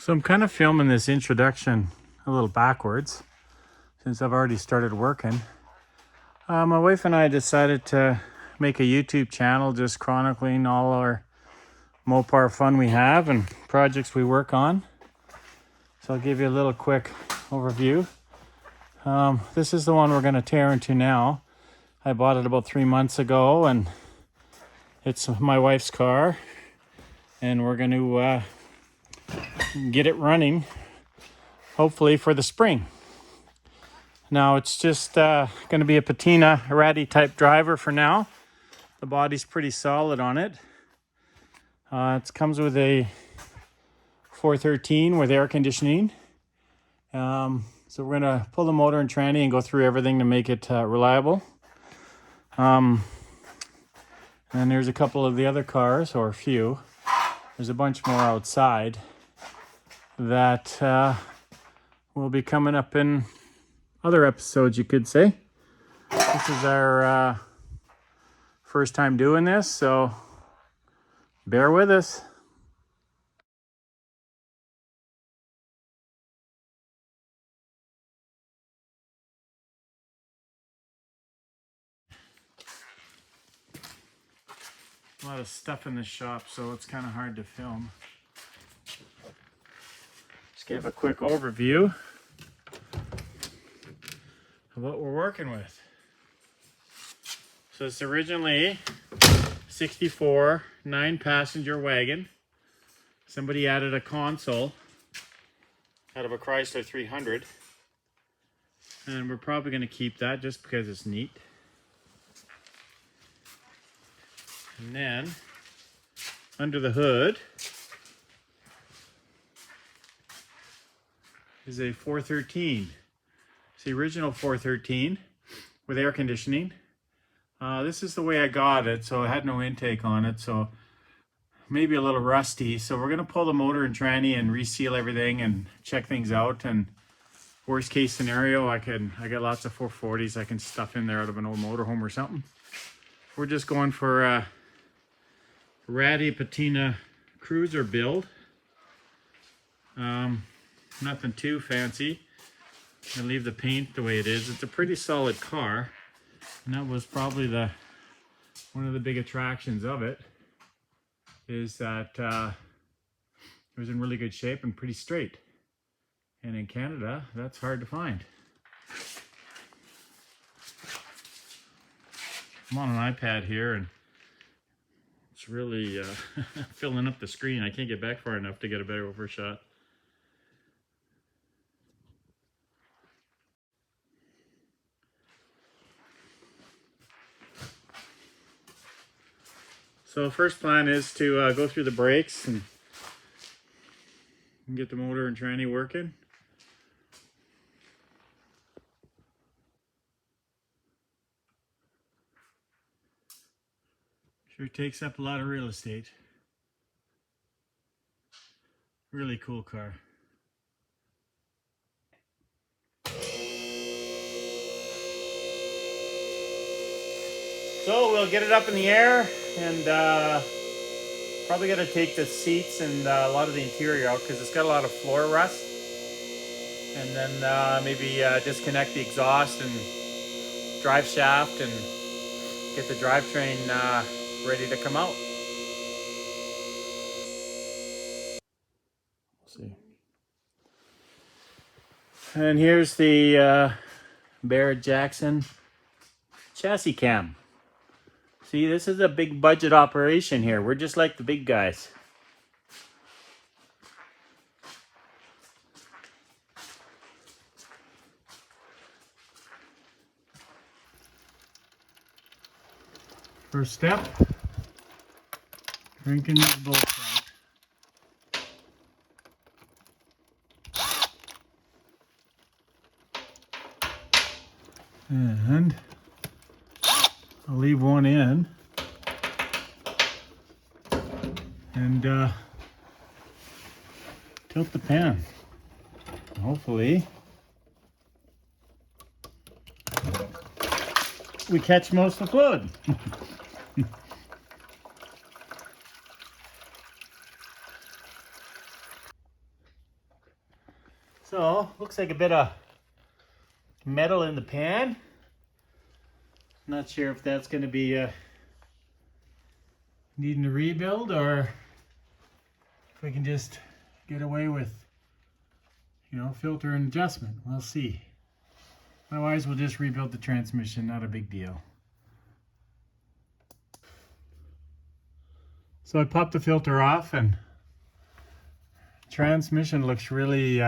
So I'm kind of filming this introduction a little backwards since I've already started working. My wife and I decided to make a YouTube channel just chronicling all our Mopar fun we have and projects we work on. So I'll give you a little quick overview. This is the one we're going to tear into now. I bought it about 3 months ago and it's my wife's car, and we're going to get it running hopefully for the spring. Now it's just going to be a patina ratty type driver for now. The body's pretty solid on it. It comes with a 413 with air conditioning. So we're going to pull the motor and tranny and go through everything to make it reliable. And there's a couple of the other cars, or a few. There's a bunch more outside that will be coming up in other episodes, you could say. This is our first time doing this, so bear with us. A lot of stuff in the shop, so it's kind of hard to film. Just give a quick overview of what we're working with. So it's originally 64 9-passenger wagon. Somebody added a console out of a Chrysler 300, and we're probably going to keep that just because it's neat. And then under the hood is a 413. It's the original 413 with air conditioning. This is the way I got it, so it had no intake on it, so maybe a little rusty. So we're going to pull the motor and tranny and reseal everything and check things out. And worst case scenario, I got lots of 440s I can stuff in there out of an old motorhome or something. We're just going for a ratty patina cruiser build. Nothing too fancy. I leave the paint the way it is. It's a pretty solid car, and that was probably one of the big attractions of it, is that it was in really good shape and pretty straight. And in Canada, that's hard to find. I'm on an iPad here, and it's really filling up the screen. I can't get back far enough to get a better over shot. So the first plan is to go through the brakes and get the motor and tranny working. Sure takes up a lot of real estate. Really cool car. So we'll get it up in the air, and probably going to take the seats and a lot of the interior out because it's got a lot of floor rust. And then maybe disconnect the exhaust and drive shaft and get the drivetrain ready to come out. Let's see. And here's the Barrett Jackson chassis cam. See, this is a big budget operation here. We're just like the big guys. First step, cranking these bolts out. And I'll leave one in. And tilt the pan. Hopefully we catch most of the fluid. So, looks like a bit of metal in the pan. Not sure if that's going to be needing a rebuild, or if we can just get away with, you know, filter and adjustment. We'll see. Otherwise, we'll just rebuild the transmission, not a big deal. So I popped the filter off, and transmission looks really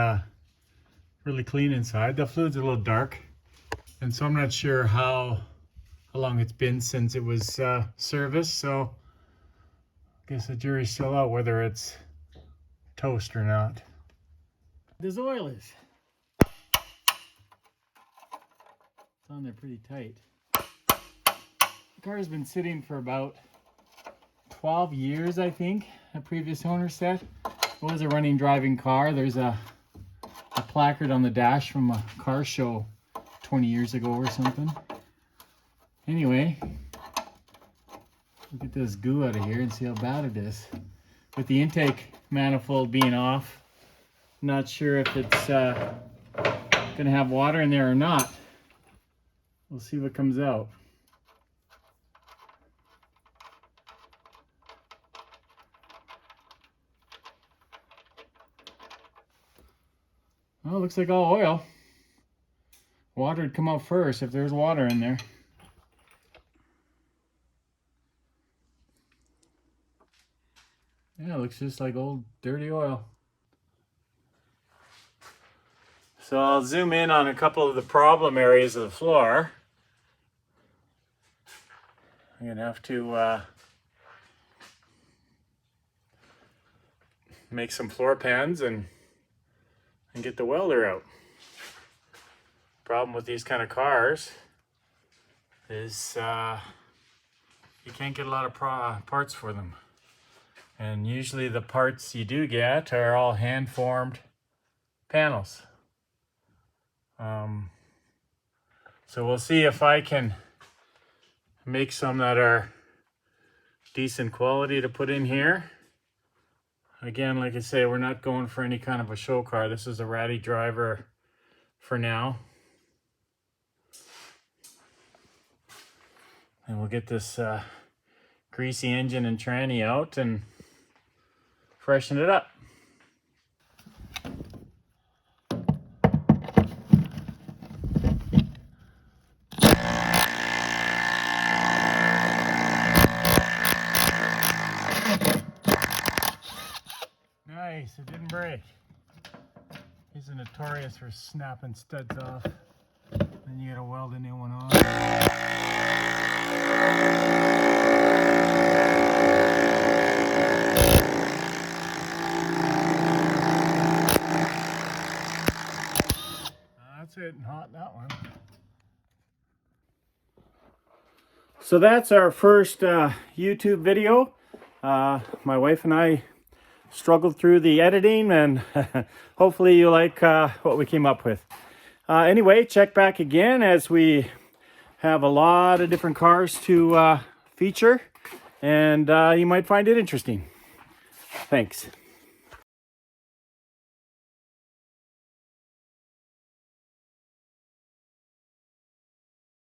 really clean inside. The fluid's a little dark, and so I'm not sure how long it's been since it was serviced, so I guess the jury's still out whether it's toast or not. This oil is. It's on there pretty tight. The car has been sitting for about 12 years, I think, a previous owner said. It was a running driving car. There's a placard on the dash from a car show 20 years ago or something. Anyway, get this goo out of here and see how bad it is. With the intake manifold being off, not sure if it's gonna have water in there or not. We'll see what comes out. Well, it looks like all oil. Water would come out first if there's water in there. Yeah, it looks just like old dirty oil. So I'll zoom in on a couple of the problem areas of the floor. I'm gonna have to make some floor pans and get the welder out. Problem with these kind of cars is you can't get a lot of parts for them. And usually the parts you do get are all hand-formed panels. So we'll see if I can make some that are decent quality to put in here. Again, like I say, we're not going for any kind of a show car. This is a ratty driver for now. And we'll get this greasy engine and tranny out and freshen it up. Nice, it didn't break. These are notorious for snapping studs off. Then you gotta weld a new one on. That's it, hot that one. So that's our first YouTube video. My wife and I struggled through the editing, and hopefully you like what we came up with. Anyway, check back again as we have a lot of different cars to feature, and you might find it interesting. Thanks.